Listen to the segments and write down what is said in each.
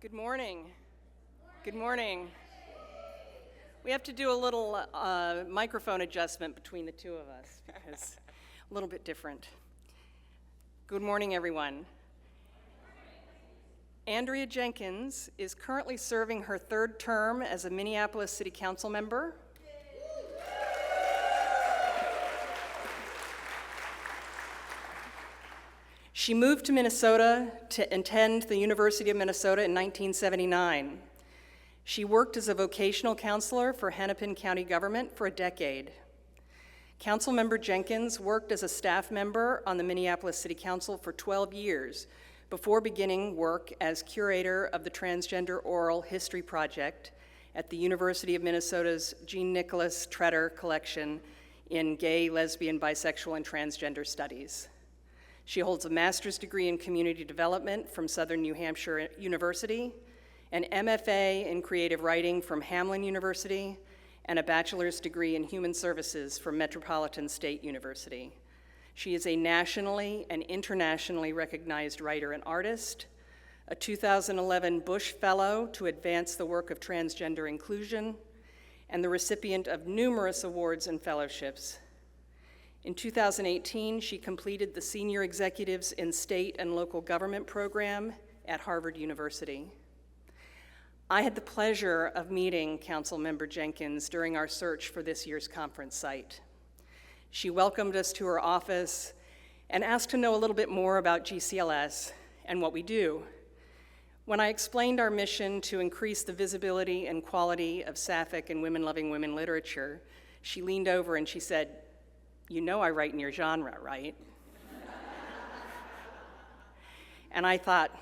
Good morning. Good morning. We have to do a little microphone adjustment between the two of us because a little bit different. Good morning, everyone. Andrea Jenkins is currently serving her third term as a Minneapolis City Council member. She moved to Minnesota to attend the University of Minnesota in 1979. She worked as a vocational counselor for Hennepin County government for a decade. Councilmember Jenkins worked as a staff member on the Minneapolis City Council for 12 years before beginning work as curator of the Transgender Oral History Project at the University of Minnesota's Jean Nicholas Tretter Collection in Gay, Lesbian, Bisexual, and Transgender Studies. She holds a master's degree in community development from Southern New Hampshire University, an MFA in creative writing from Hamline University, and a bachelor's degree in human services from Metropolitan State University. She is a nationally and internationally recognized writer and artist, a 2011 Bush Fellow to advance the work of transgender inclusion, and the recipient of numerous awards and fellowships. In 2018, she completed the Senior Executives in State and Local Government program at Harvard University. I had the pleasure of meeting Councilmember Jenkins during our search for this year's conference site. She welcomed us to her office and asked to know a little bit more about GCLS and what we do. When I explained our mission to increase the visibility and quality of sapphic and women-loving women literature, she leaned over and she said, "You know I write in your genre, right?" And I thought,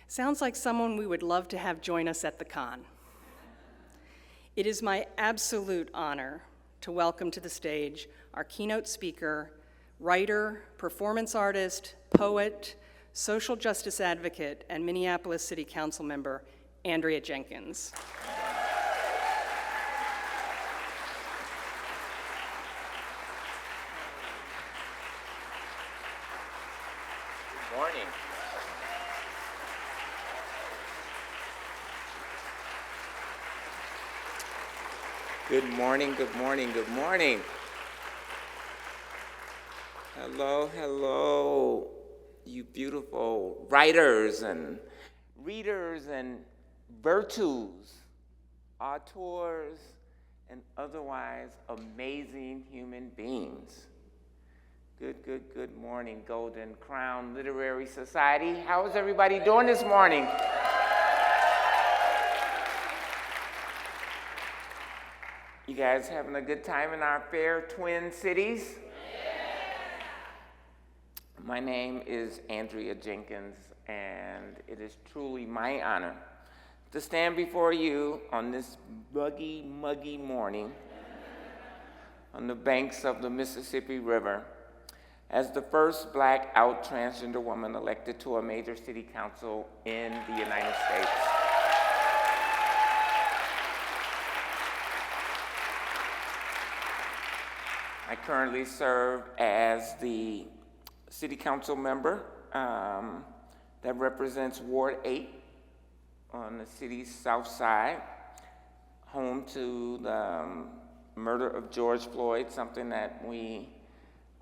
sounds like someone we would love to have join us at the con. It is my absolute honor to welcome to the stage our keynote speaker, writer, performance artist, poet, social justice advocate, and Minneapolis City Council member, Andrea Jenkins. Morning. Good morning, good morning, good morning. Hello, hello, you beautiful writers and readers and virtues, auteurs, and otherwise amazing human beings. Good morning, Golden Crown Literary Society. How is everybody doing this morning? You guys having a good time in our fair twin cities? My name is Andrea Jenkins, and it is truly my honor to stand before you on this muggy morning on the banks of the Mississippi River as the first Black out transgender woman elected to a major city council in the United States. I currently serve as the city council member that represents Ward 8 on the city's south side, home to the murder of George Floyd, something that we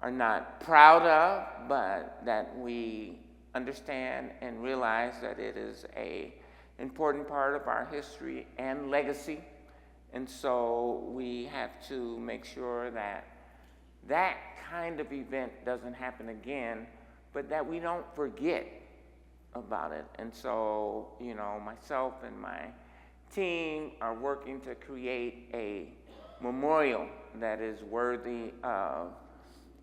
are not proud of, but that we understand and realize that it is an important part of our history and legacy. And so we have to make sure that that kind of event doesn't happen again, but that we don't forget about it. And so, you know, myself and my team are working to create a memorial that is worthy of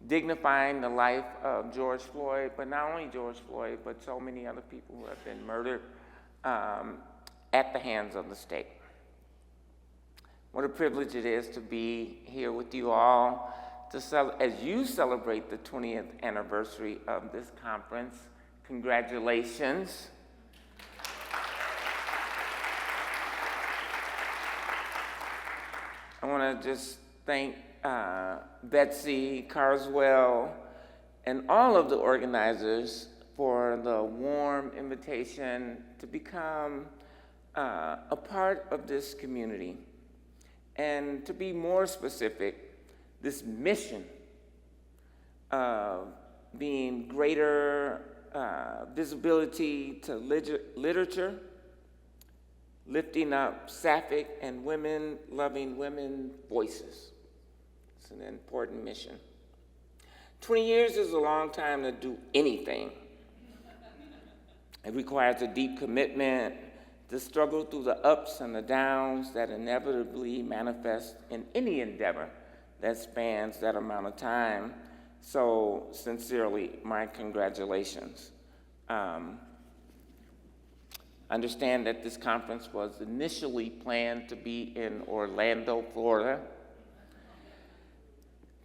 dignifying the life of George Floyd, but not only George Floyd, but so many other people who have been murdered at the hands of the state. What a privilege it is to be here with you all as you celebrate the 20th anniversary of this conference. Congratulations. I want to just thank Betsy Carswell and all of the organizers for the warm invitation to become a part of this community. And to be more specific, this mission of being greater visibility to literature, lifting up sapphic and women-loving women voices. It's an important mission. 20 years is a long time to do anything. It requires a deep commitment to struggle through the ups and the downs that inevitably manifest in any endeavor that spans that amount of time. So sincerely, my congratulations. Understand that this conference was initially planned to be in Orlando, Florida.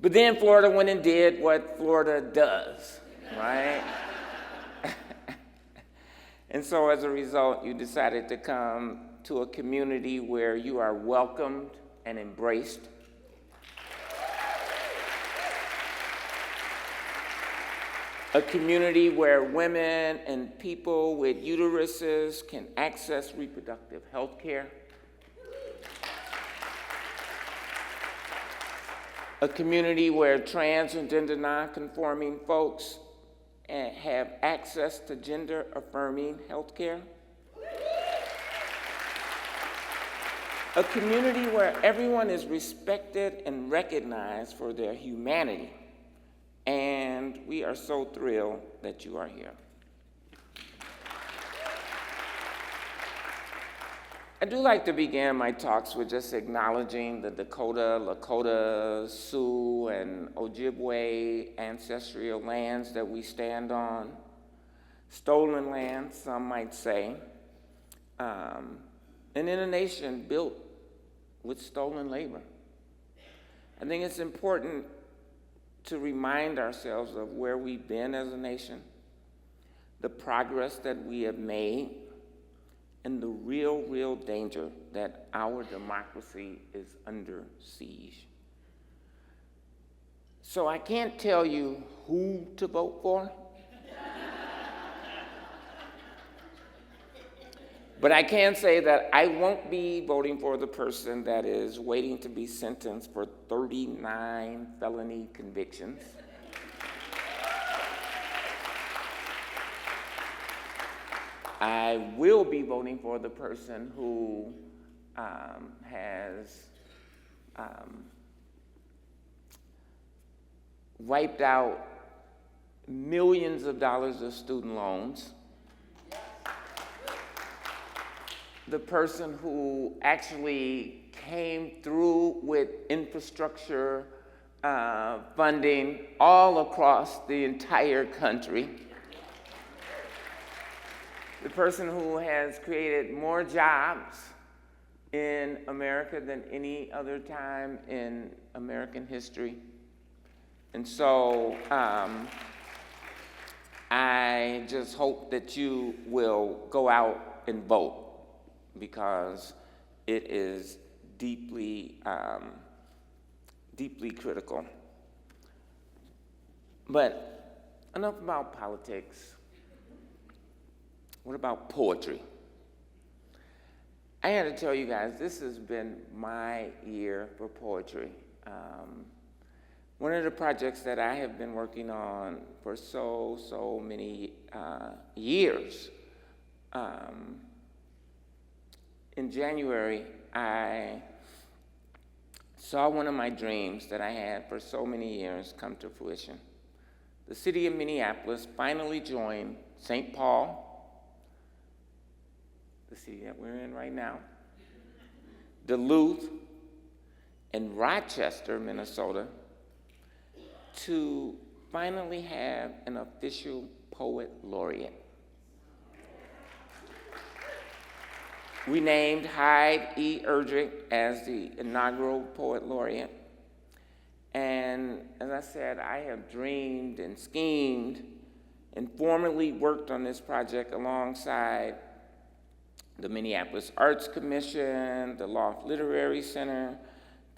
But then Florida went and did what Florida does, right? And so as a result, you decided to come to a community where you are welcomed and embraced. A community where women and people with uteruses can access reproductive health care. A community where trans and gender nonconforming folks have access to gender-affirming health care. A community where everyone is respected and recognized for their humanity. And we are so thrilled that you are here. I do like to begin my talks with just acknowledging the Dakota, Lakota, Sioux, and Ojibwe ancestral lands that we stand on. Stolen lands, some might say. And in a nation built with stolen labor. I think it's important to remind ourselves of where we've been as a nation, the progress that we have made, and the real danger that our democracy is under siege. So I can't tell you who to vote for, but I can say that I won't be voting for the person that is waiting to be sentenced for 39 felony convictions. I will be voting for the person who has wiped out millions of dollars of student loans. The person who actually came through with infrastructure funding all across the entire country. The person who has created more jobs in America than any other time in American history. And so I just hope that you will go out and vote, because it is deeply critical. But enough about politics. What about poetry? I had to tell you guys, this has been my year for poetry. One of the projects that I have been working on for so many years. In January, I saw one of my dreams that I had for so many years come to fruition. The city of Minneapolis finally joined St. Paul, the city that we're in right now, Duluth, and Rochester, Minnesota, to finally have an official poet laureate. We named Hyde E. Erdrich as the inaugural poet laureate. And as I said, I have dreamed and schemed and formally worked on this project alongside the Minneapolis Arts Commission, the Loft Literary Center,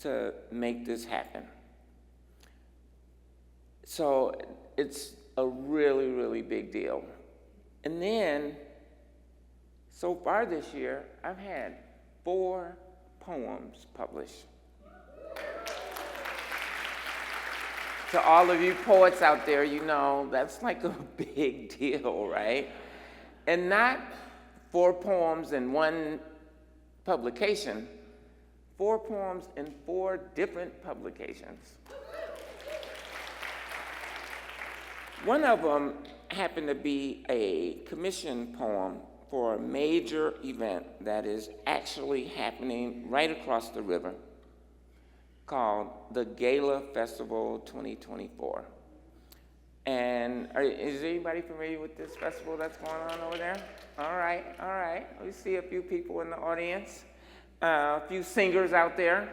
to make this happen. So it's a really big deal. And then, so far this year, I've had 4 poems published. To all of you poets out there, you know, that's like a big deal, right? And not 4 poems in one publication, 4 poems in 4 different publications. One of them happened to be a commissioned poem for a major event that is actually happening right across the river, called the Gala Festival 2024. And is anybody familiar with this festival that's going on over there? All right. We see a few people in the audience, a few singers out there.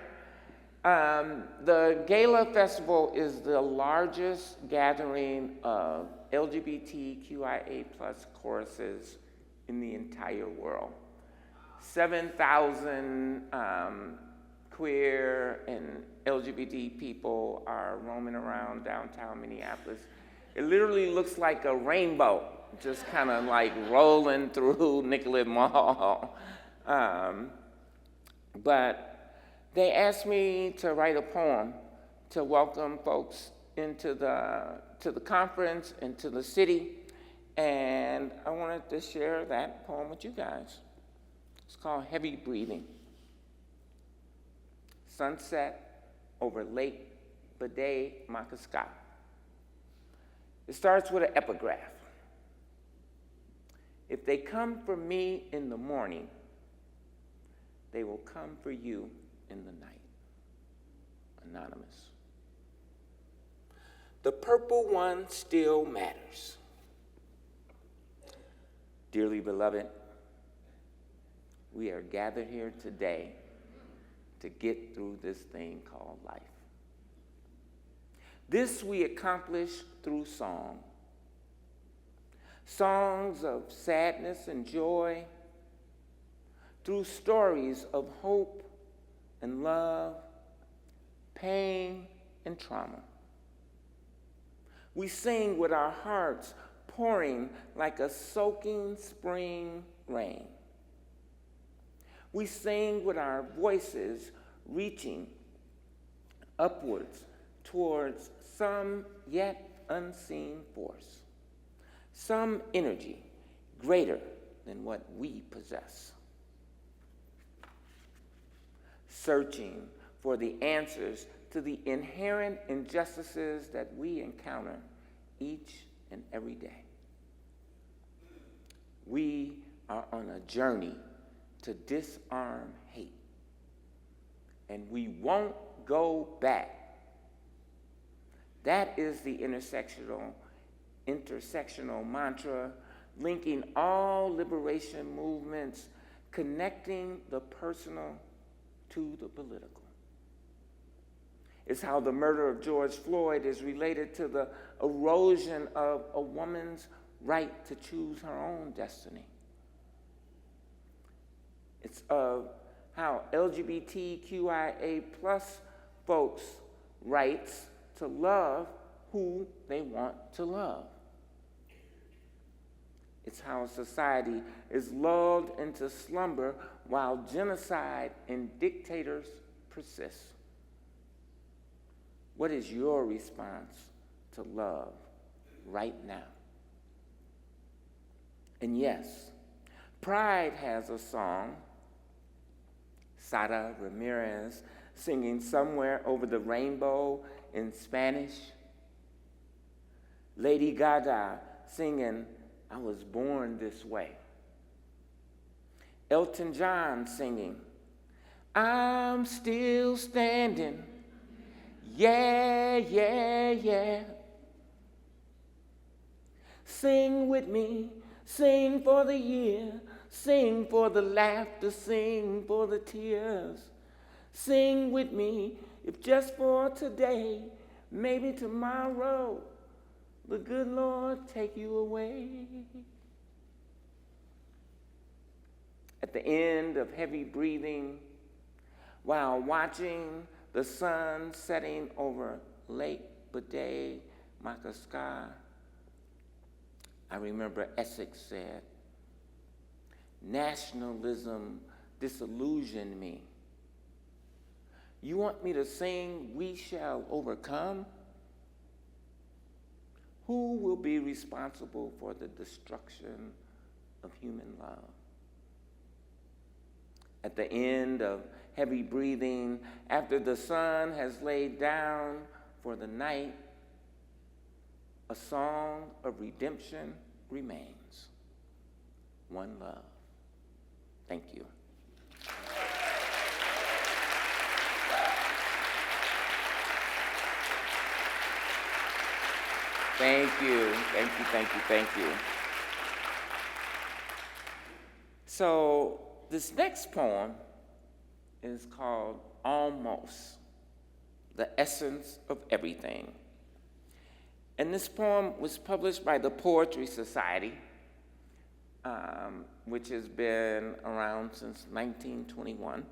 The Gala Festival is the largest gathering of LGBTQIA+ choruses in the entire world. 7,000 queer and LGBT people are roaming around downtown Minneapolis. It literally looks like a rainbow, just kind of like rolling through Nicollet Mall. But they asked me to write a poem to welcome folks into the conference and to the city, and I wanted to share that poem with you guys. It's called Heavy Breathing. Sunset over Lake Bede-Makaska. It starts with an epigraph. If they come for me in the morning, they will come for you in the night. Anonymous. The purple one still matters. Dearly beloved, we are gathered here today to get through this thing called life. This we accomplish through song. Songs of sadness and joy, through stories of hope and love, pain and trauma. We sing with our hearts pouring like a soaking spring rain. We sing with our voices reaching upwards towards some yet unseen force, some energy greater than what we possess. Searching for the answers to the inherent injustices that we encounter each and every day. We are on a journey to disarm hate, and we won't go back. That is the intersectional mantra, linking all liberation movements, connecting the personal to the political. It's how the murder of George Floyd is related to the erosion of a woman's right to choose her own destiny. It's of how LGBTQIA+ folks' rights to love who they want to love. It's how society is lulled into slumber while genocide and dictators persist. What is your response to love right now? And yes, Pride has a song, Sara Ramirez singing Somewhere Over the Rainbow in Spanish. Lady Gaga singing I Was Born This Way. Elton John singing I'm Still Standing. Yeah, yeah, yeah. Sing with me, sing for the year, sing for the laughter, sing for the tears. Sing with me, if just for today, maybe tomorrow, the good Lord take you away. At the end of Heavy Breathing, while watching the sun setting over Lake Bede-Makaska, I remember Essex said, "Nationalism disillusioned me. You want me to sing, 'We shall overcome'? Who will be responsible for the destruction of human love?" At the end of heavy breathing, after the sun has laid down for the night, a song of redemption remains. One love. Thank you. Thank you, thank you, thank you, thank you. So this next poem is called Almost, the Essence of Everything. And this poem was published by the Poetry Society, which has been around since 1921.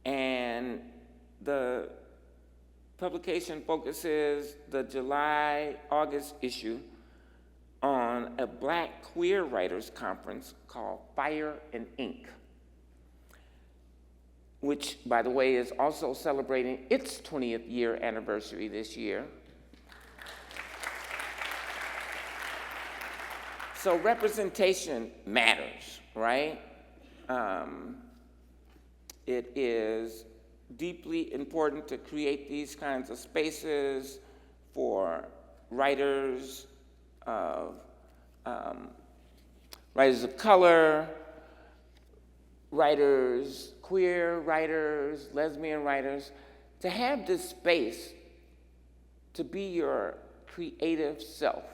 And the publication focuses the July-August issue on a Black queer writers conference called Fire and Ink, which, by the way, is also celebrating its 20th year anniversary this year. So representation matters, right? It is deeply important to create these kinds of spaces for writers of color, writers, queer writers, lesbian writers, to have this space to be your creative self,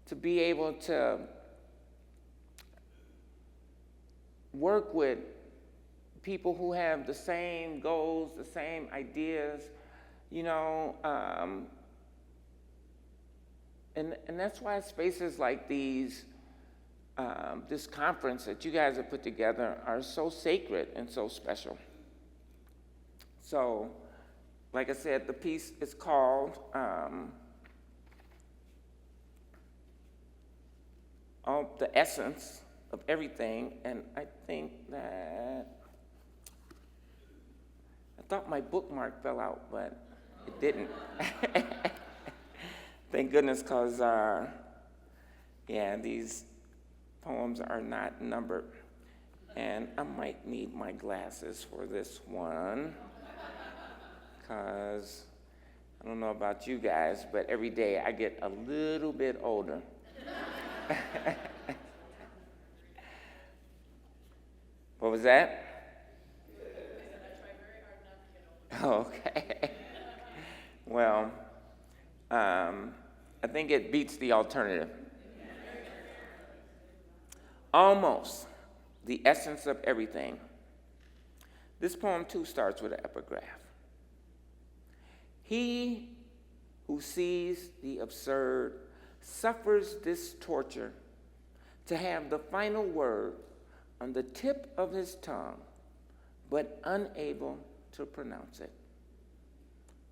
to be able to work with people who have the same goals, the same ideas, you know, and that's why spaces like these, this conference that you guys have put together are so sacred and so special. So, like I said, the piece is called The Essence of Everything, and I think that, I thought my bookmark fell out, but it didn't. Thank goodness, because, yeah, these poems are not numbered. And I might need my glasses for this one, because I don't know about you guys, but every day I get a little bit older. What was that? Okay. Well, I think it beats the alternative. Almost, the essence of everything. This poem, too, starts with an epigraph. He who sees the absurd suffers this torture to have the final word on the tip of his tongue, but unable to pronounce it.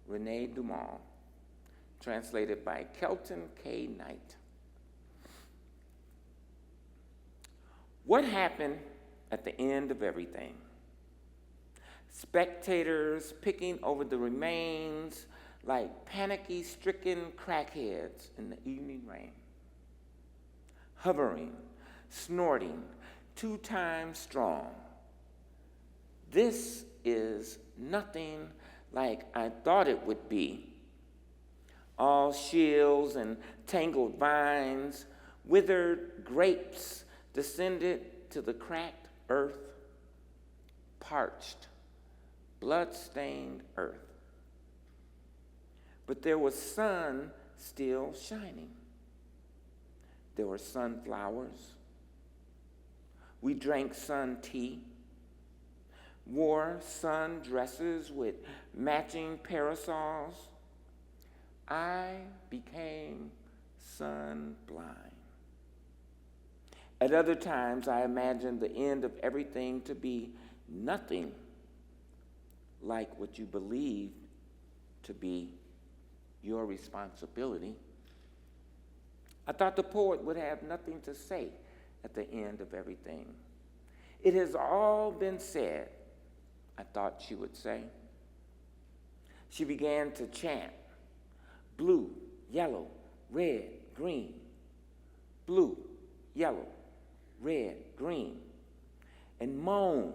Renee Dumont, translated by Kelton K. Knight. What happened at the end of everything? Spectators picking over the remains like panicky-stricken crackheads in the evening rain. Hovering, snorting, 2 times strong. This is nothing like I thought it would be. All shields and tangled vines, withered grapes descended to the cracked earth, parched, blood-stained earth. But there was sun still shining. There were sunflowers. We drank sun tea, wore sun dresses with matching parasols. I became sun blind. At other times, I imagined the end of everything to be nothing like what you believed to be your responsibility. I thought the poet would have nothing to say at the end of everything. It has all been said, I thought she would say. She began to chant, blue, yellow, red, green, blue, yellow, red, green, and moan.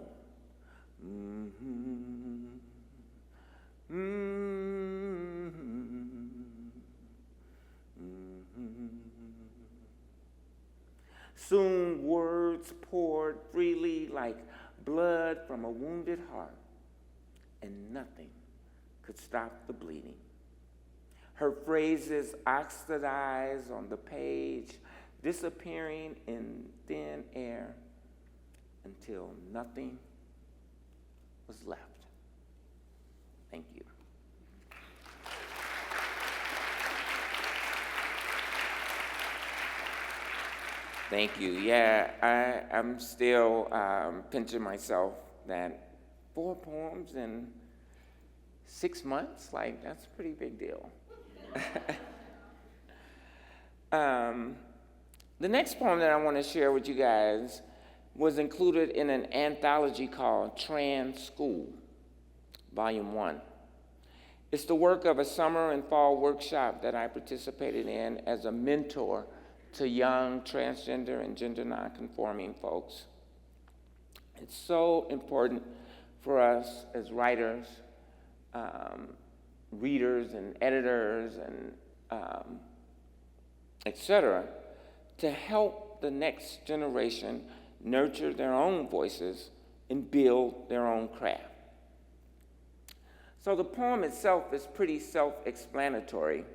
Soon words poured freely like blood from a wounded heart, and nothing could stop the bleeding. Her phrases oxidized on the page, disappearing in thin air until nothing was left. Thank you. Thank you. Yeah, I'm still pinching myself that 4 poems in 6 months, like, that's a pretty big deal. The next poem that I want to share with you guys was included in an anthology called Trans School, Volume 1. It's the work of a summer and fall workshop that I participated in as a mentor to young transgender and gender nonconforming folks. It's so important for us as writers, readers and editors and et cetera, to help the next generation nurture their own voices and build their own craft. So the poem itself is pretty self-explanatory,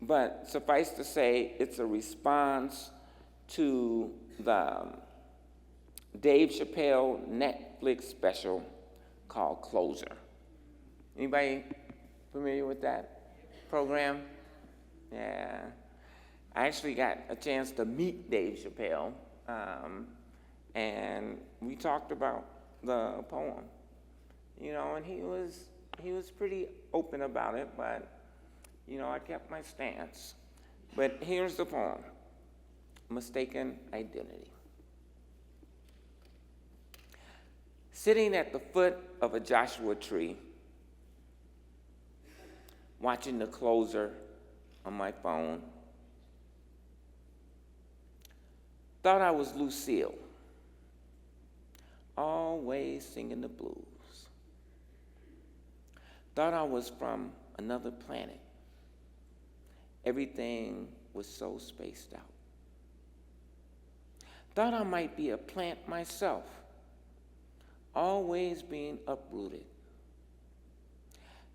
but suffice to say, it's a response to the Dave Chappelle Netflix special called Closer. Anybody familiar with that program? Yeah. I actually got a chance to meet Dave Chappelle, and we talked about the poem, you know, and he was pretty open about it, but, you know, I kept my stance. But here's the poem, Mistaken Identity. Sitting at the foot of a Joshua tree, watching the Closer on my phone, thought I was Lucille, always singing the blues. Thought I was from another planet. Everything was so spaced out. Thought I might be a plant myself, always being uprooted.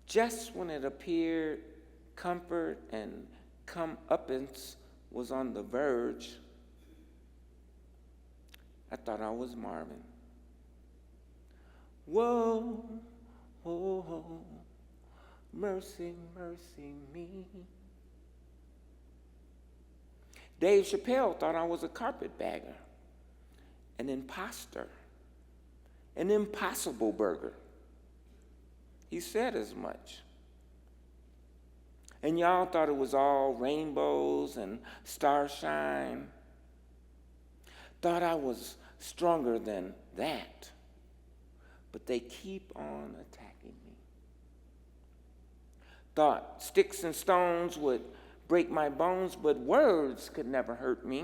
Just when it appeared comfort and comeuppance was on the verge, I thought I was Marvin. Whoa, oh, oh, mercy, mercy me. Dave Chappelle thought I was a carpetbagger, an imposter, an impossible burger. He said as much. And y'all thought it was all rainbows and starshine. Thought I was stronger than that. But they keep on attacking me. Thought sticks and stones would break my bones, but words could never hurt me.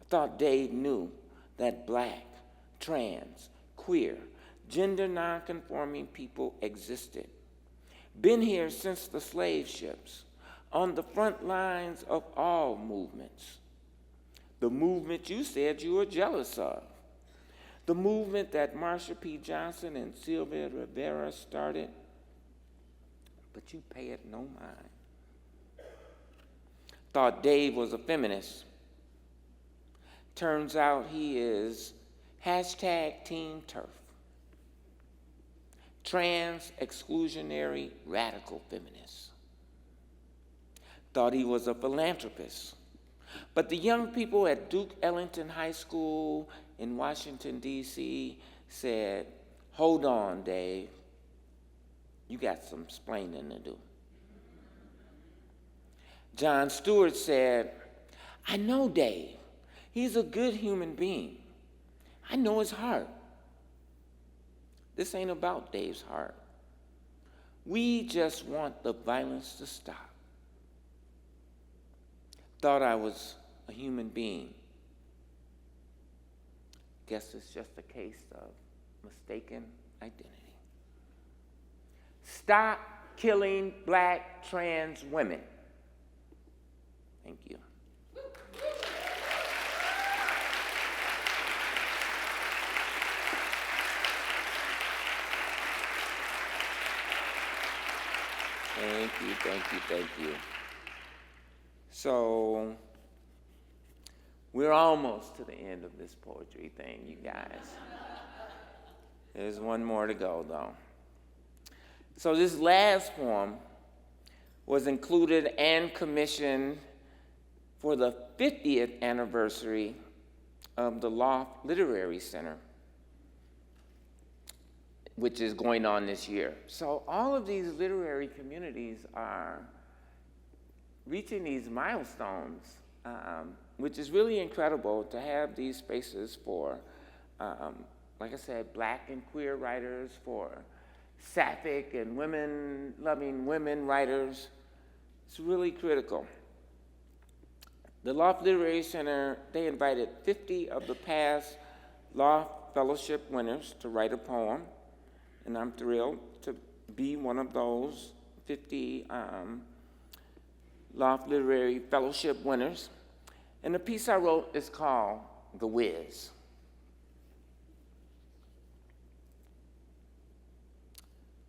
I thought Dave knew that black, trans, queer, gender nonconforming people existed. Been here since the slave ships, on the front lines of all movements. The movement you said you were jealous of. The movement that Marsha P. Johnson and Sylvia Rivera started, but you pay it no mind. Thought Dave was a feminist. Turns out he is #Team Turf. Trans exclusionary radical feminist. Thought he was a philanthropist. But the young people at Duke Ellington High School in Washington, D.C. said, hold on, Dave. You got some splaining to do. Jon Stewart said, "I know Dave. He's a good human being. I know his heart." This ain't about Dave's heart. We just want the violence to stop. Thought I was a human being. Guess it's just a case of mistaken identity. Stop killing Black trans women. Thank you. Thank you, thank you, thank you. So, we're almost to the end of this poetry thing, you guys. There's one more to go, though. So this last poem was included and commissioned for the 50th anniversary of the Loft Literary Center, which is going on this year. So all of these literary communities are reaching these milestones, which is really incredible to have these spaces for, like I said, Black and queer writers, for sapphic and women-loving women writers. It's really critical. The Loft Literary Center, they invited 50 of the past Loft Fellowship winners to write a poem, and I'm thrilled to be one of those 50 Loft Literary Fellowship winners. And the piece I wrote is called The Whiz.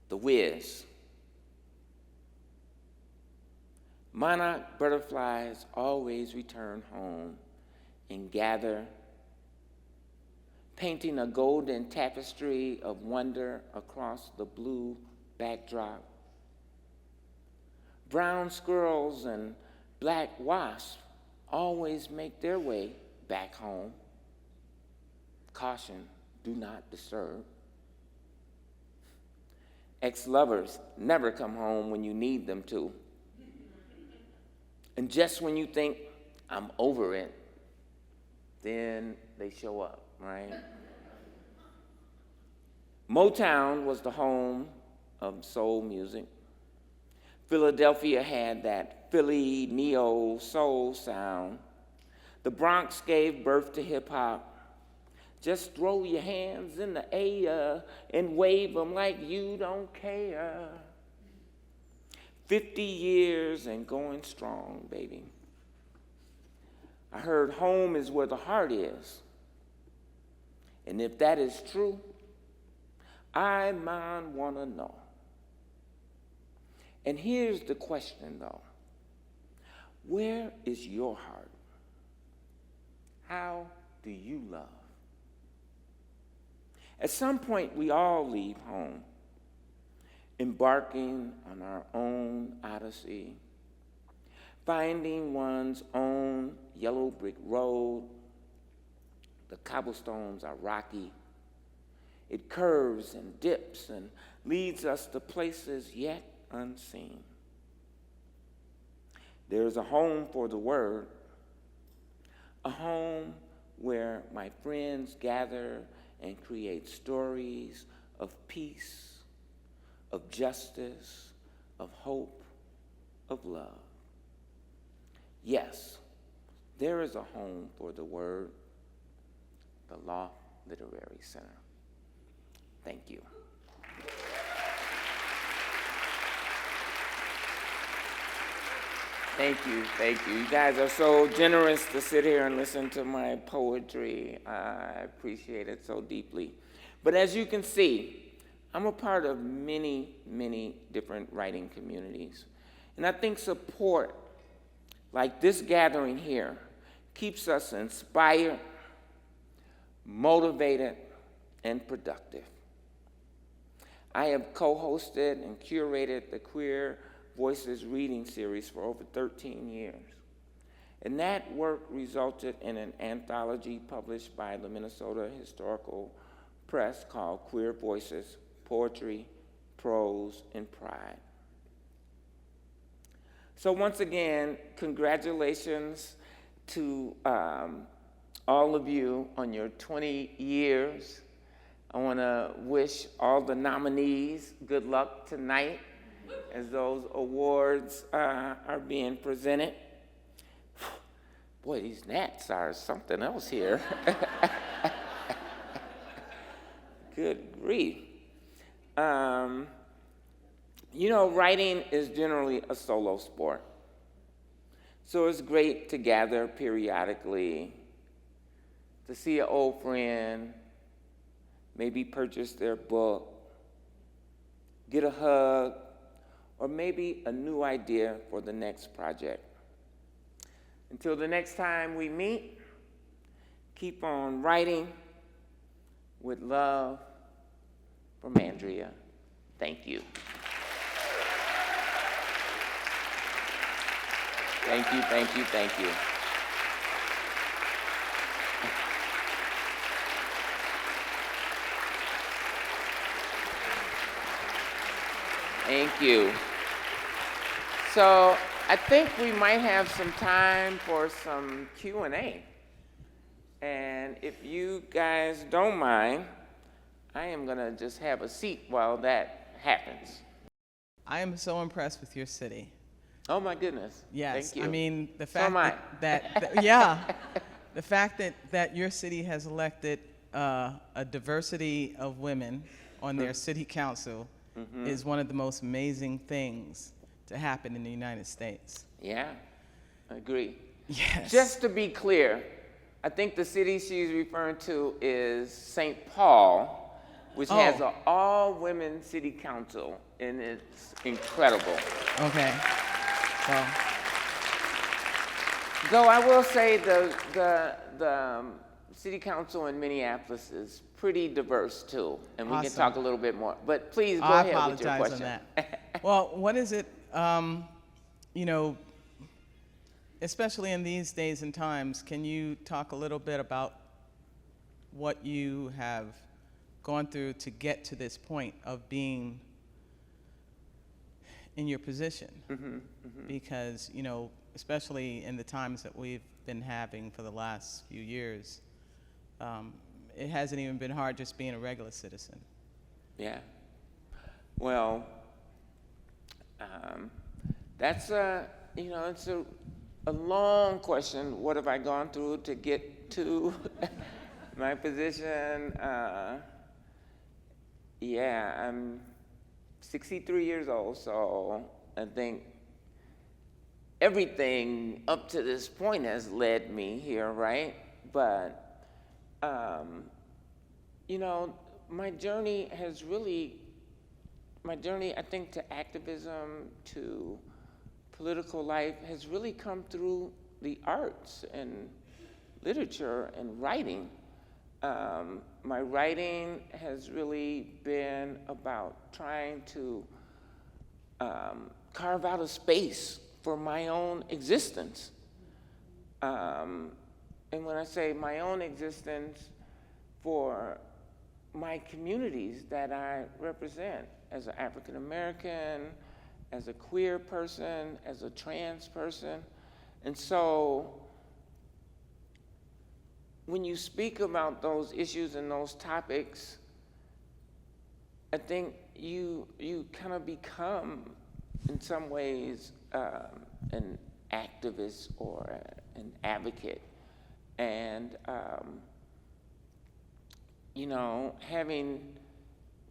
The Whiz. Monarch butterflies always return home and gather, painting a golden tapestry of wonder across the blue backdrop. Brown squirrels and black wasps always make their way back home. Caution, do not disturb. Ex-lovers never come home when you need them to. And just when you think, I'm over it, then they show up, right? Motown was the home of soul music. Philadelphia had that Philly neo-soul sound. The Bronx gave birth to hip-hop. Just throw your hands in the air and wave them like you don't care. 50 years and going strong, baby. I heard home is where the heart is. And if that is true, I might want to know. And here's the question, though. Where is your heart? How do you love? At some point, we all leave home, embarking on our own odyssey, finding one's own yellow brick road. The cobblestones are rocky. It curves and dips and leads us to places yet unseen. There is a home for the word, a home where my friends gather and create stories of peace, of justice, of hope, of love. Yes, there is a home for the word, the Loft Literary Center. Thank you. Thank you, thank you. You guys are so generous to sit here and listen to my poetry. I appreciate it so deeply. But as you can see, I'm a part of many, many different writing communities. And I think support, like this gathering here, keeps us inspired, motivated, and productive. I have co-hosted and curated the Queer Voices reading series for over 13 years. And that work resulted in an anthology published by the Minnesota Historical Press called Queer Voices, Poetry, Prose, and Pride. So once again, congratulations to all of you on your 20 years. I want to wish all the nominees good luck tonight as those awards are being presented. Boy, these gnats are something else here. Good grief. You know, writing is generally a solo sport. So it's great to gather periodically, to see an old friend, maybe purchase their book, get a hug, or maybe a new idea for the next project. Until the next time we meet, keep on writing with love from Andrea. Thank you. Thank you, thank you, thank you. Thank you. So I think we might have some time for some Q&A. And if you guys don't mind, I am gonna just have a seat while that happens. I am so impressed with your city. Oh my goodness. Yes, Thank you. I mean the So fact am I. that yeah, the fact that your city has elected a diversity of women on their city council is one of the most amazing things to happen in the United States. Yeah, I agree. Yes. Just to be clear, I think the city she's referring to is St. Paul, which has an all-women city council, and it's incredible. Okay. Well, Though I will say the city council in Minneapolis is pretty diverse too, and we can Awesome. talk a little bit more. But please go I ahead with your apologize question. on that. Well, what is it, you know, especially in these days and times, can you talk a little bit about what you have gone through to get to this point of being in your position? Because, you know, especially in the times that we've been having for the last few years, it hasn't even been hard just being a regular citizen. Yeah. Well, that's you know, it's a long question. What have I gone through to get to my position? Yeah, I'm 63 years old, so I think everything up to this point has led me here, right? But, you know, my journey, I think, to activism, to political life has really come through the arts and literature and writing. My writing has really been about trying to carve out a space for my own existence. And when I say my own existence, for my communities that I represent as an African American, as a queer person, as a trans person. And so when you speak about those issues and those topics, I think you kind of become, in some ways, an activist or an advocate. And, you know, having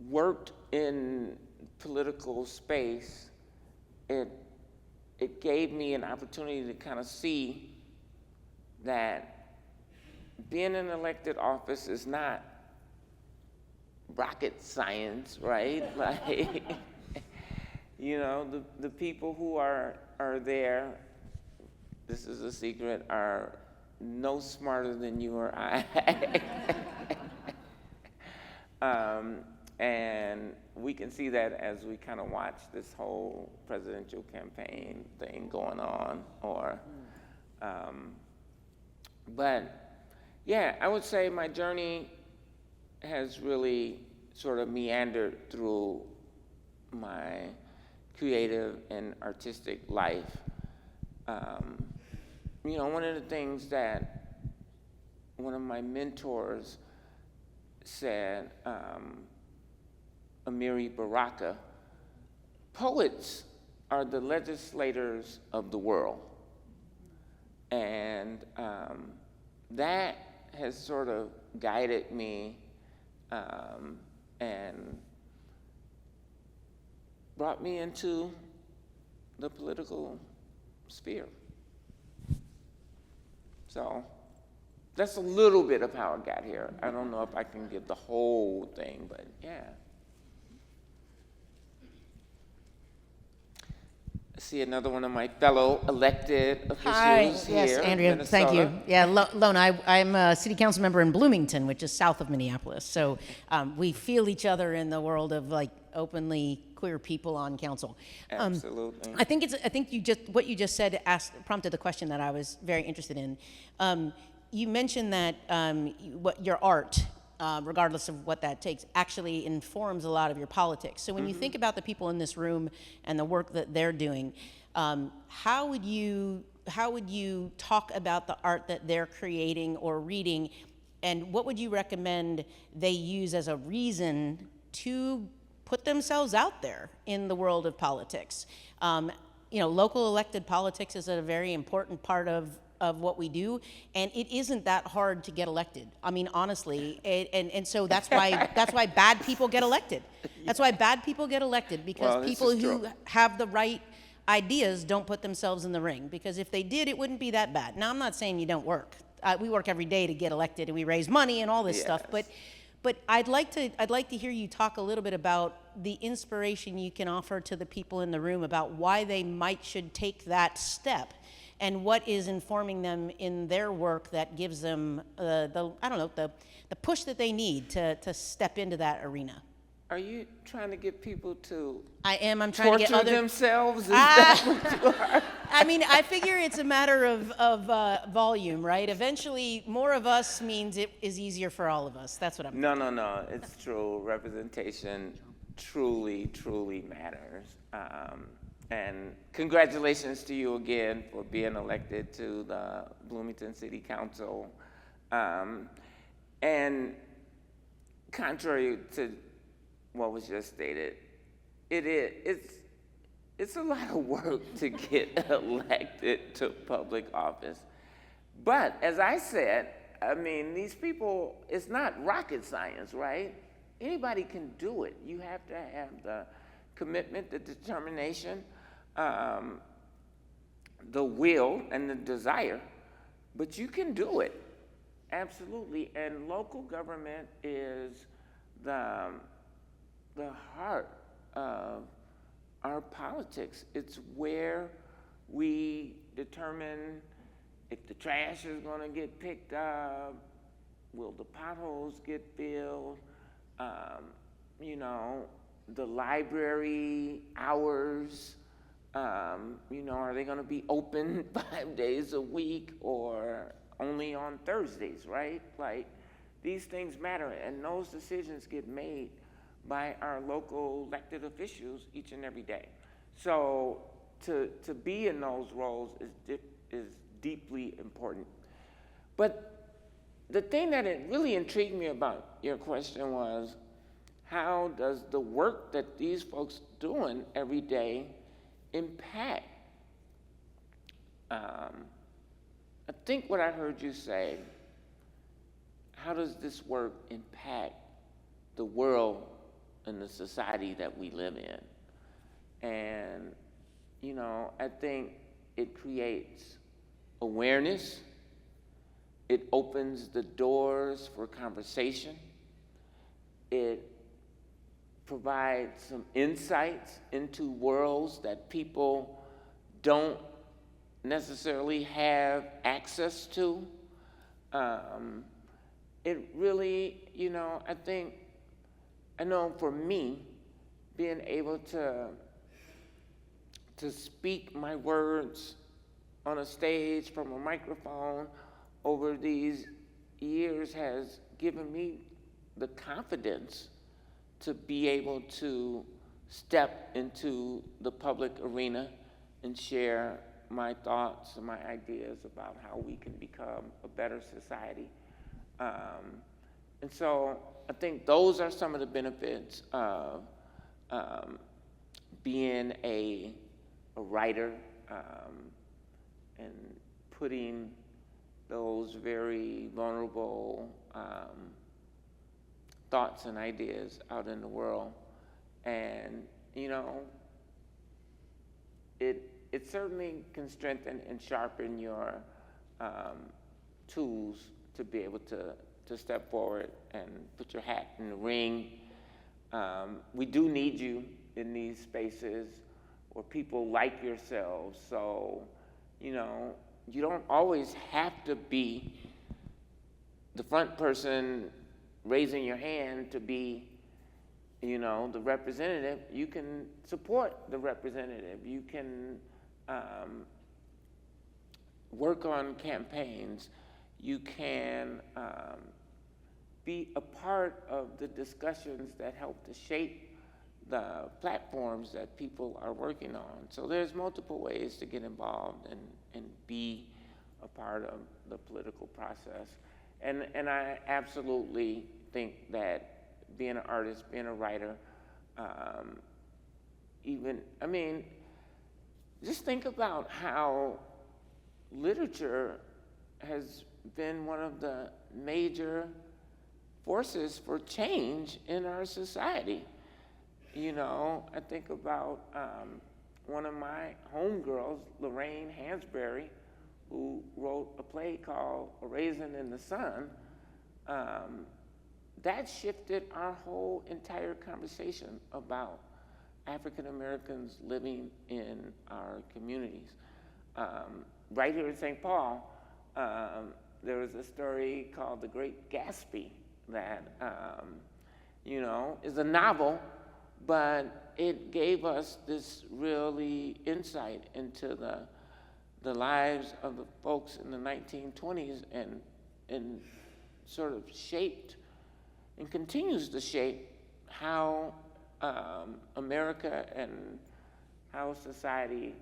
worked in political space, it gave me an opportunity to kind of see that being in elected office is not rocket science, right? Like, you know, the people who are there, this is a secret, are no smarter than you or I. And we can see that as we kind of watch this whole presidential campaign thing going on, or, but yeah, I would say my journey has really sort of meandered through my creative and artistic life. You know, one of the things that one of my mentors said, Amiri Baraka, poets are the legislators of the world. And that has sort of guided me and brought me into the political sphere. So that's a little bit of how I got here. I don't know if I can give the whole thing, but yeah. I see another one of my fellow elected officials Hi, here. yes, Andrea, Minnesota. thank you. Yeah, Lona, I'm a city council member in Bloomington, which is south of Minneapolis. So we feel each other in the world of like openly queer people on council. Absolutely. I think what you just said prompted the question that I was very interested in. You mentioned that what your art, regardless of what that takes, actually informs a lot of your politics. So when you think about the people in this room and the work that they're doing, how would you talk about the art that they're creating or reading, and what would you recommend they use as a reason to put themselves out there in the world of politics? You know, local elected politics is a very important part of what we do, and it isn't that hard to get elected. I mean, honestly, and so that's why bad people get elected. That's why bad people get elected, because people who have the right ideas don't put themselves in the ring, because if they did, it wouldn't be that bad. Now, I'm not saying you don't work. We work every day to get elected, and we raise money and all this stuff, but I'd like to hear you talk a little bit about the inspiration you can offer to the people in the room about why they should take that step, and what is informing them in their work that gives them the push that they need to step into that arena. Are you trying to get people to I'm trying to get torture themselves? Is that what you are? I mean, I figure it's a matter of volume, right? Eventually, more of us means it is easier for all of us. That's what I'm. No. It's true. Representation truly matters. And congratulations to you again for being elected to the Bloomington City Council. And contrary to what was just stated, it's a lot of work to get elected to public office. But as I said, I mean, these people, it's not rocket science, right? Anybody can do it. You have to have the commitment, the determination, the will and the desire, but you can do it, absolutely. And local government is the heart of our politics. It's where we determine if the trash is going to get picked up, will the potholes get filled, you know, the library hours, you know, are they going to be open 5 days a week or only on Thursdays, right? Like, these things matter, and those decisions get made by our local elected officials each and every day. So to be in those roles is deeply important. But the thing that it really intrigued me about your question was, how does the work that these folks doing every day impact? I think what I heard you say, how does this work impact the world and the society that we live in? And, you know, I think it creates awareness. It opens the doors for conversation. It provides some insights into worlds that people don't necessarily have access to. It really, you know, I know for me, being able to speak my words on a stage from a microphone over these years has given me the confidence to be able to step into the public arena and share my thoughts and my ideas about how we can become a better society. And so I think those are some of the benefits of being a writer, and putting those very vulnerable thoughts and ideas out in the world. And, you know, it certainly can strengthen and sharpen your tools to be able to step forward and put your hat in the ring. We do need you in these spaces where people like yourselves. So, you know, you don't always have to be the front person raising your hand to be, you know, the representative. You can support the representative. You can work on campaigns. You can be a part of the discussions that help to shape the platforms that people are working on. So there's multiple ways to get involved and be a part of the political process. And I absolutely think that being an artist, being a writer, just think about how literature has been one of the major forces for change in our society. You know, I think about one of my homegirls, Lorraine Hansberry, who wrote a play called A Raisin in the Sun. That shifted our whole entire conversation about African Americans living in our communities. Right here in St. Paul, there was a story called The Great Gatsby that, you know, is a novel, but it gave us this really insight into the lives of the folks in the 1920s and sort of shaped and continues to shape how America and how society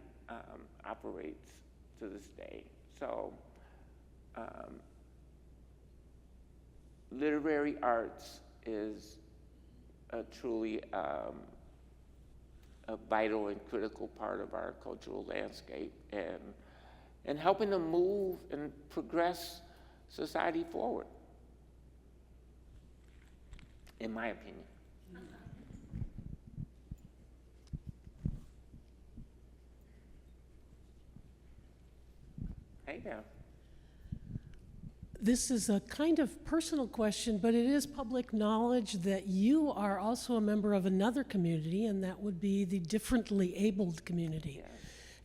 operates to this day. So literary arts is a truly a vital and critical part of our cultural landscape, and helping to move and progress society forward, in my opinion. Hey there. This is a kind of personal question, but it is public knowledge that you are also a member of another community, and that would be the differently abled community. Yes.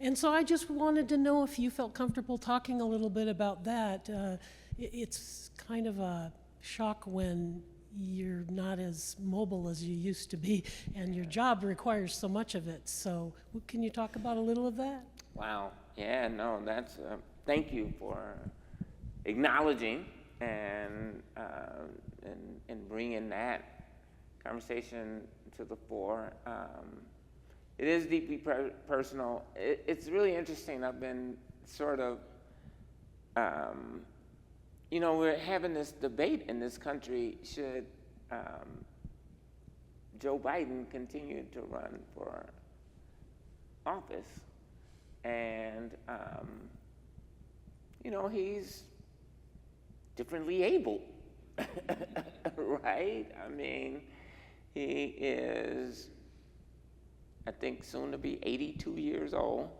And so I just wanted to know if you felt comfortable talking a little bit about that. It's kind of a shock when you're not as mobile as you used to be, and your job requires so much of it. So can you talk about a little of that? Wow. Yeah, no, that's, thank you for acknowledging and bringing that conversation to the fore. It is deeply personal. It's really interesting. I've been sort of, you know, we're having this debate in this country, should Joe Biden continue to run for office? And, you know, he's differently able, right? I mean, he is, I think, soon to be 82 years old.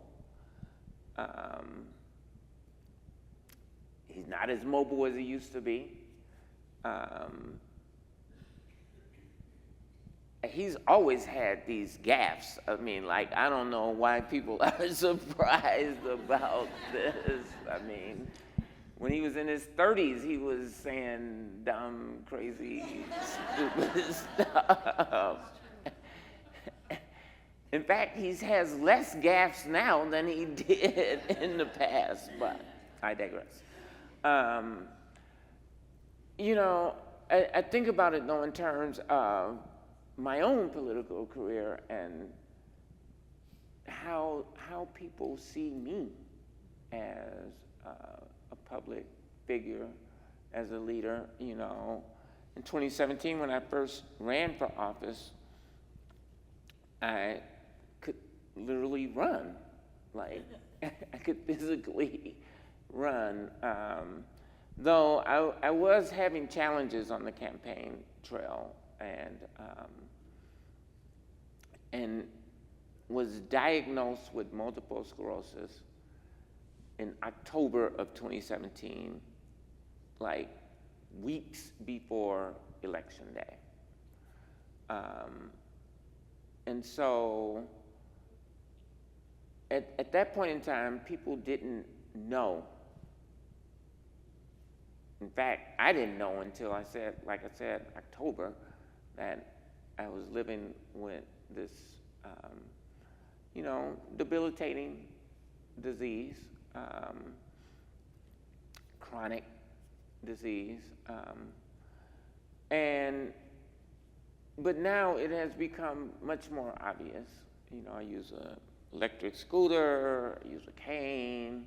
He's not as mobile as he used to be. He's always had these gaffes. I mean, like, I don't know why people are surprised about this. I mean, when he was in his 30s, he was saying dumb, crazy, stupid stuff. In fact, he has less gaffes now than he did in the past, but I digress. You know, I think about it, though, in terms of my own political career and how people see me as a public figure, as a leader. You know, in 2017, when I first ran for office, I could literally run. Like, I could physically run. Though I was having challenges on the campaign trail, and was diagnosed with multiple sclerosis in October of 2017, like weeks before Election Day. And so at that point in time, people didn't know. In fact, I didn't know until like I said, October, that I was living with this, debilitating disease, chronic disease. But now it has become much more obvious. You know, I use an electric scooter, I use a cane.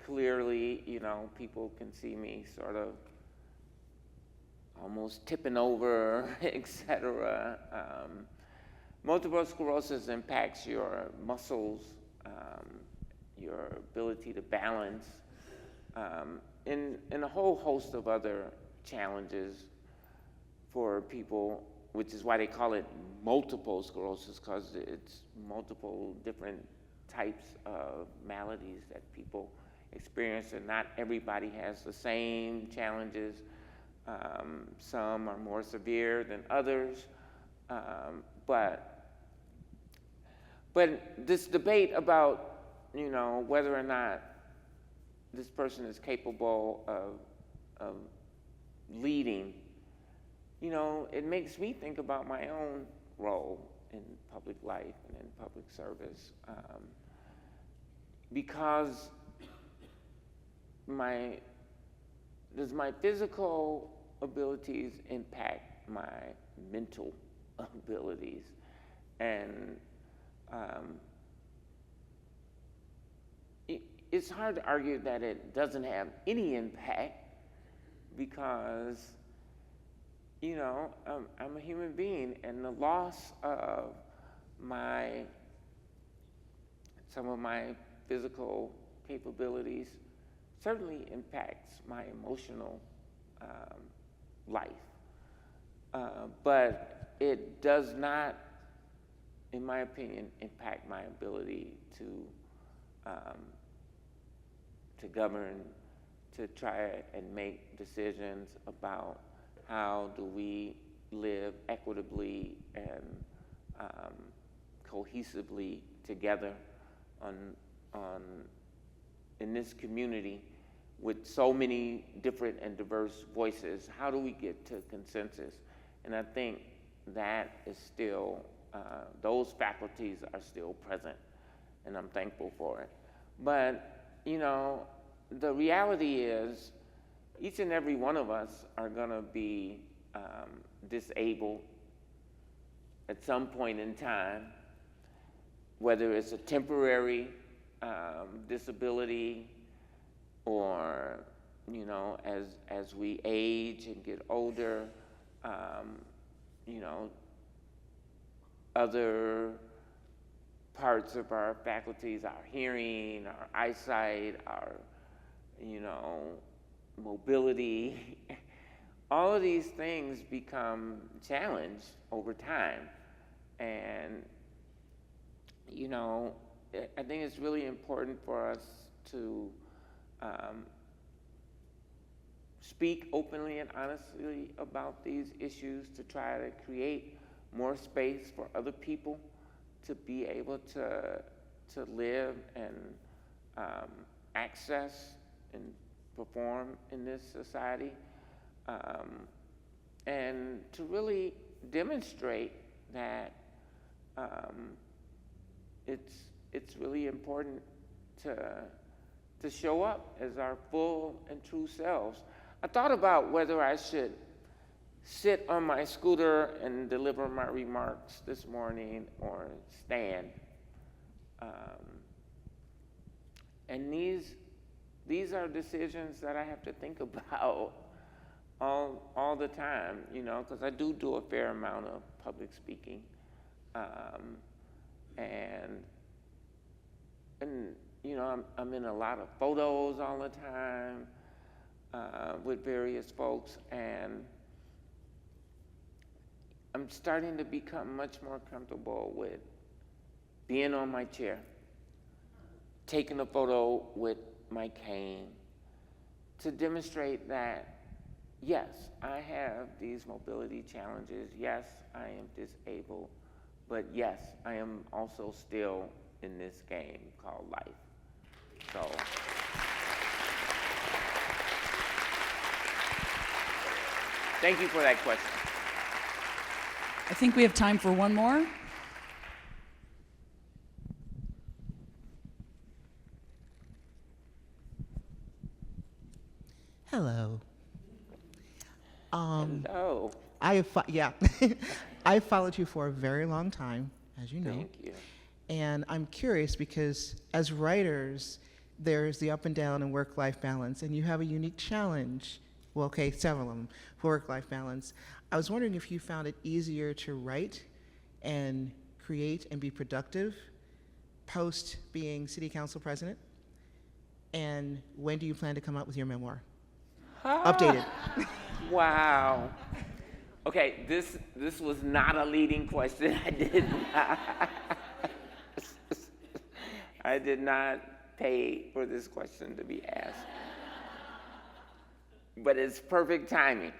Clearly, you know, people can see me sort of almost tipping over, etc. Multiple sclerosis impacts your muscles, your ability to balance, and a whole host of other challenges for people, which is why they call it multiple sclerosis, because it's multiple different types of maladies that people experience, and not everybody has the same challenges. Some are more severe than others, but this debate about, you know, whether or not this person is capable of leading, you know, it makes me think about my own role in public life and in public service, because does my physical abilities impact my mental abilities? And it's hard to argue that it doesn't have any impact, because, you know, I'm a human being, and the loss of some of my physical capabilities certainly impacts my emotional life. But it does not, in my opinion, impact my ability to govern, to try and make decisions about how do we live equitably and cohesively together in this community with so many different and diverse voices. How do we get to consensus? And I think that is still, those faculties are still present, and I'm thankful for it. But, you know, the reality is each and every one of us are gonna be disabled at some point in time, whether it's a temporary disability, or, you know, as we age and get older, you know, other parts of our faculties, our hearing, our eyesight, our, you know, mobility, all of these things become challenged over time. And, you know, I think it's really important for us to speak openly and honestly about these issues, to try to create more space for other people to be able to live and access and perform in this society, and to really demonstrate that it's really important to show up as our full and true selves. I thought about whether I should sit on my scooter and deliver my remarks this morning or stand. And these are decisions that I have to think about all the time, you know, because I do a fair amount of public speaking. And you know, I'm in a lot of photos all the time with various folks, and I'm starting to become much more comfortable with being on my chair, taking a photo with my cane to demonstrate that, yes, I have these mobility challenges, yes, I am disabled, but yes, I am also still in this game called life. So, thank you for that question. I think we have time for one more. Hello. Hello. Yeah, I followed you for a very long time, as you know. Thank you. And I'm curious because as writers, there's the up and down in work-life balance, and you have a unique challenge, well, okay, several of them, for work-life balance. I was wondering if you found it easier to write and create and be productive post being city council president? And when do you plan to come out with your memoir? Updated. Wow. Okay, this was not a leading question. I did not pay for this question to be asked. But it's perfect timing.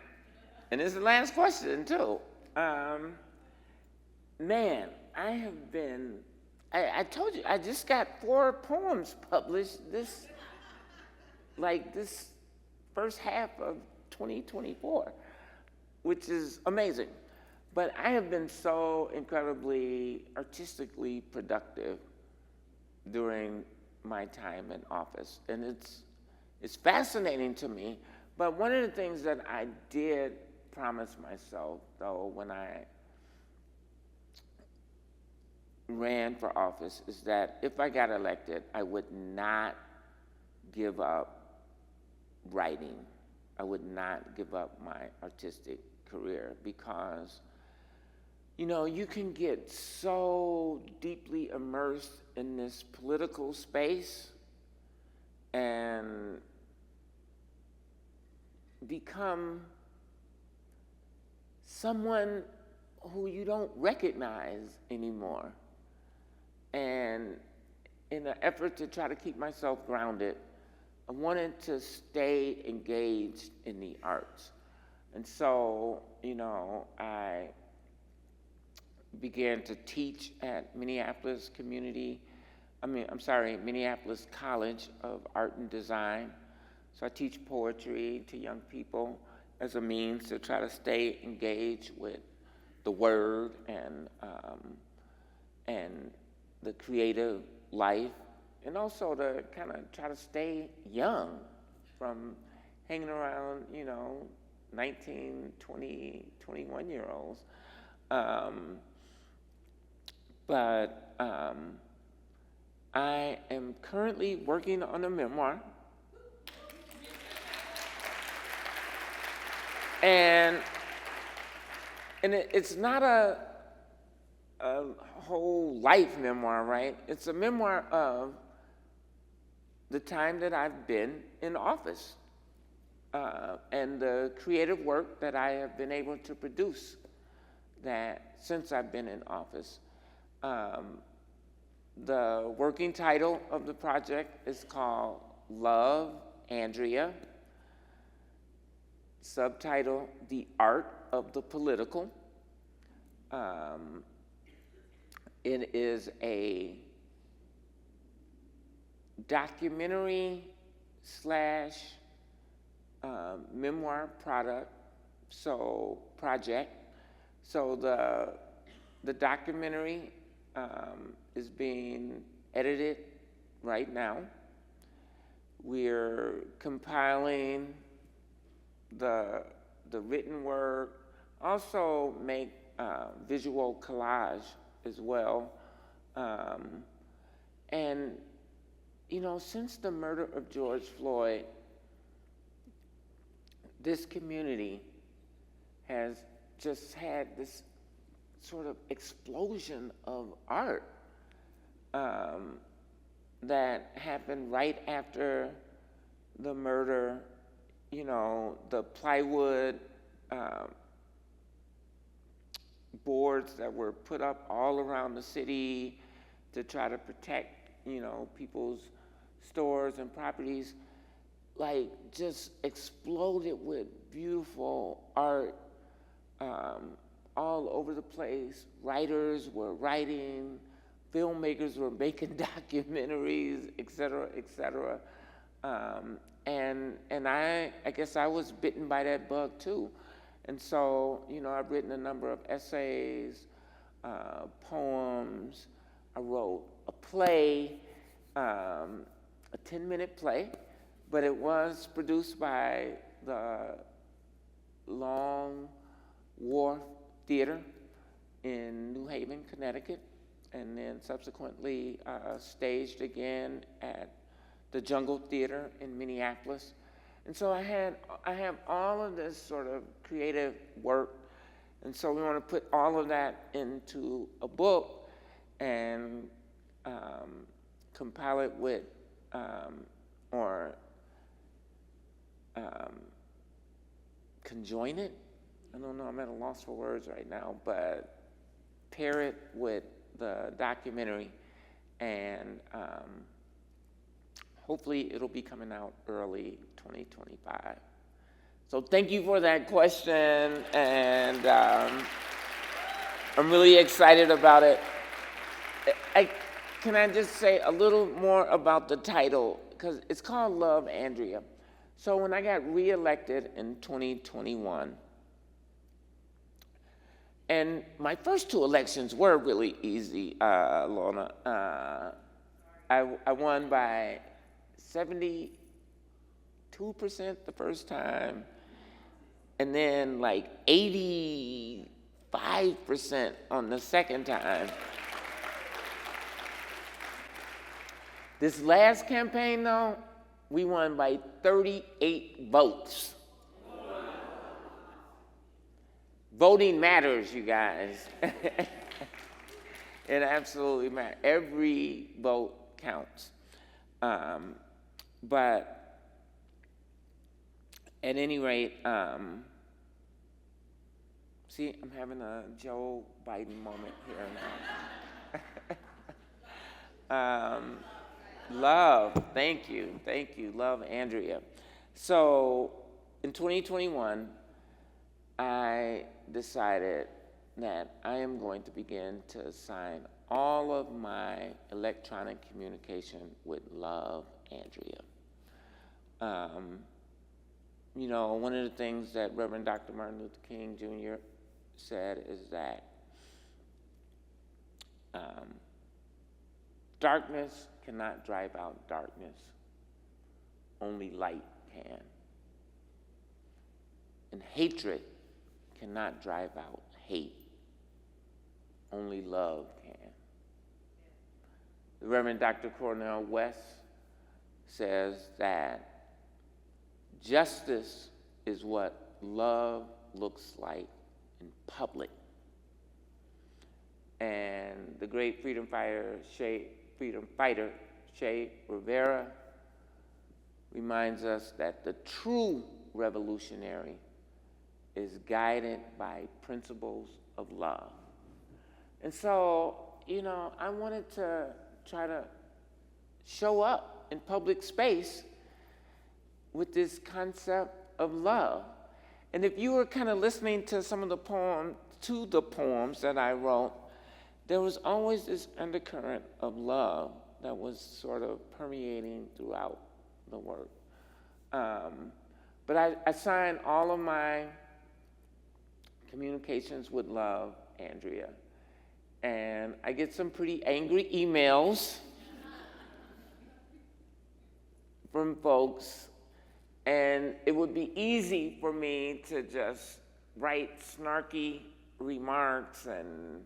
And it's the last question, too. Man, I told you, I just got 4 poems published this first half of 2024, which is amazing. But I have been so incredibly artistically productive during my time in office. And it's fascinating to me. But one of the things that I did promise myself, though, when I ran for office, is that if I got elected, I would not give up writing. I would not give up my artistic career because, you know, you can get so deeply immersed in this political space and become someone who you don't recognize anymore. And in an effort to try to keep myself grounded, I wanted to stay engaged in the arts. And so, you know, I began to teach at Minneapolis College of Art and Design. So I teach poetry to young people as a means to try to stay engaged with the word and the creative life, and also to kind of try to stay young from hanging around, you know, 19, 20, 21-year-olds. But I am currently working on a memoir. And it's not a whole life memoir, right? It's a memoir of the time that I've been in office and the creative work that I have been able to produce that since I've been in office. The working title of the project is called Love, Andrea. Subtitle, The Art of the Political. It is a documentary / memoir project. So the documentary is being edited right now. We're compiling the written word, also make visual collage as well. And you know, since the murder of George Floyd, this community has just had this sort of explosion of art that happened right after the murder. You know, the plywood boards that were put up all around the city to try to protect, you know, people's stores and properties, like just exploded with beautiful art all over the place. Writers were writing, filmmakers were making documentaries, et cetera, et cetera. And I guess I was bitten by that bug too. And so, you know, I've written a number of essays, poems. I wrote a play, a 10-minute play, but it was produced by the Long Wharf Theater in New Haven, Connecticut, and then subsequently staged again at the Jungle Theater in Minneapolis. And so I have all of this sort of creative work, and so we want to put all of that into a book and compile it with, conjoin it. I don't know, I'm at a loss for words right now, but pair it with the documentary, and hopefully it'll be coming out early 2025. So thank you for that question, and I'm really excited about it. Can I just say a little more about the title? Because it's called Love, Andrea. So when I got reelected in 2021, and my first two elections were really easy, Lorna. I won by 72% the first time, and then like 85% on the second time. This last campaign, though, we won by 38 votes. Voting matters, you guys. It absolutely matters. Every vote counts. But at any rate, see, I'm having a Joe Biden moment here now. Love, thank you, love, Andrea. So in 2021, I decided that I am going to begin to sign all of my electronic communication with Love, Andrea. You know, one of the things that Reverend Dr. Martin Luther King Jr. said is that darkness cannot drive out darkness, only light can. And hatred cannot drive out hate, only love can. The Reverend Dr. Cornel West says that justice is what love looks like in public. And the great freedom fighter, Che Rivera, reminds us that the true revolutionary is guided by principles of love. And so, you know, I wanted to try to show up in public space with this concept of love. And if you were kind of listening to some of the poems that I wrote, there was always this undercurrent of love that was sort of permeating throughout the work. But I signed all of my communications with Love, Andrea. And I get some pretty angry emails from folks, and it would be easy for me to just write snarky remarks and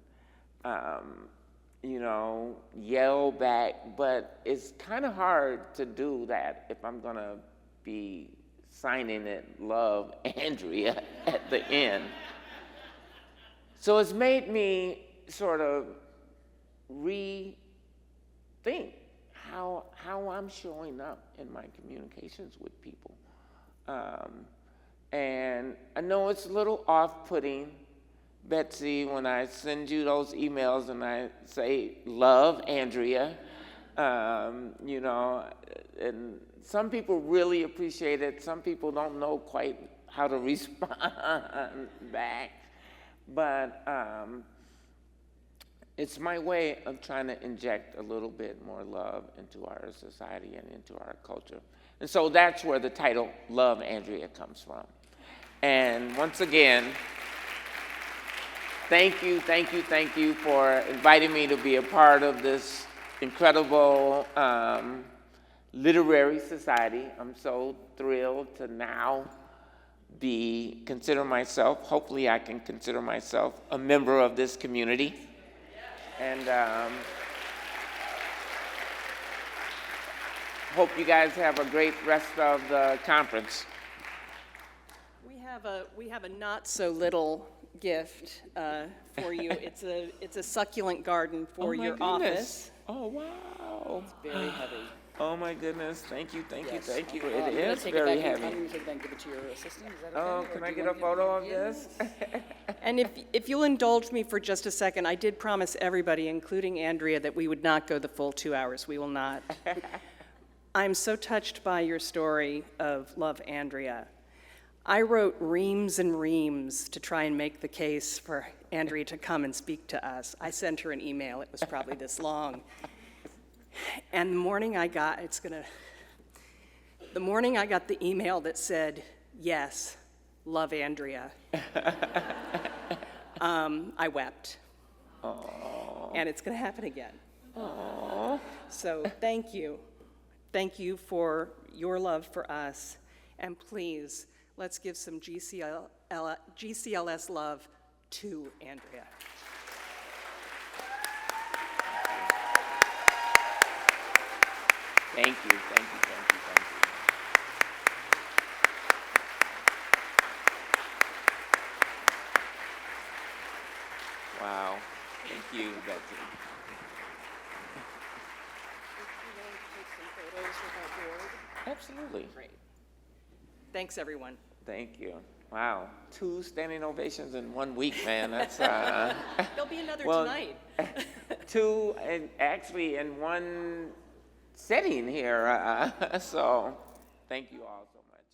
yell back, but it's kind of hard to do that if I'm gonna be signing it, love Andrea, at the end. So it's made me sort of rethink how I'm showing up in my communications with people. And I know it's a little off-putting, Betsy, when I send you those emails and I say, love Andrea, and some people really appreciate it. Some people don't know quite how to respond back. But it's my way of trying to inject a little bit more love into our society and into our culture. And so that's where the title, Love Andrea, comes from. And once again, thank you for inviting me to be a part of this incredible literary society. I'm so thrilled to now consider myself, hopefully I can consider myself a member of this community. And hope you guys have a great rest of the conference. We have a not so little gift for you. It's a succulent garden for your office. Oh, wow. It's very heavy. Oh my goodness, thank you. Yes. It I'm is gonna take very it back. heavy. I'm going to take it back and give it to your assistant. Is that okay? Oh, Or can do I you get want a me to photo of give this? And if you'll indulge me for just a second, I did promise everybody, including Andrea, that we would not go the full 2 hours. We will not. I'm so touched by your story of Love Andrea. I wrote reams and reams to try and make the case for Andrea to come and speak to us. I sent her an email. It was probably this long. And the morning I got the email that said, yes, love Andrea, I wept. Aww. And it's going to happen again. Aww. So thank you. Thank you for your love for us. And please, let's give some GCLS love to Andrea. Thank you. Wow. Thank you, Betsy. Absolutely. Great. Thanks, everyone. Thank you. Wow. 2 standing ovations in 1 week, man. That's There'll be another tonight. 2, and actually in 1 setting here. So thank you all so much.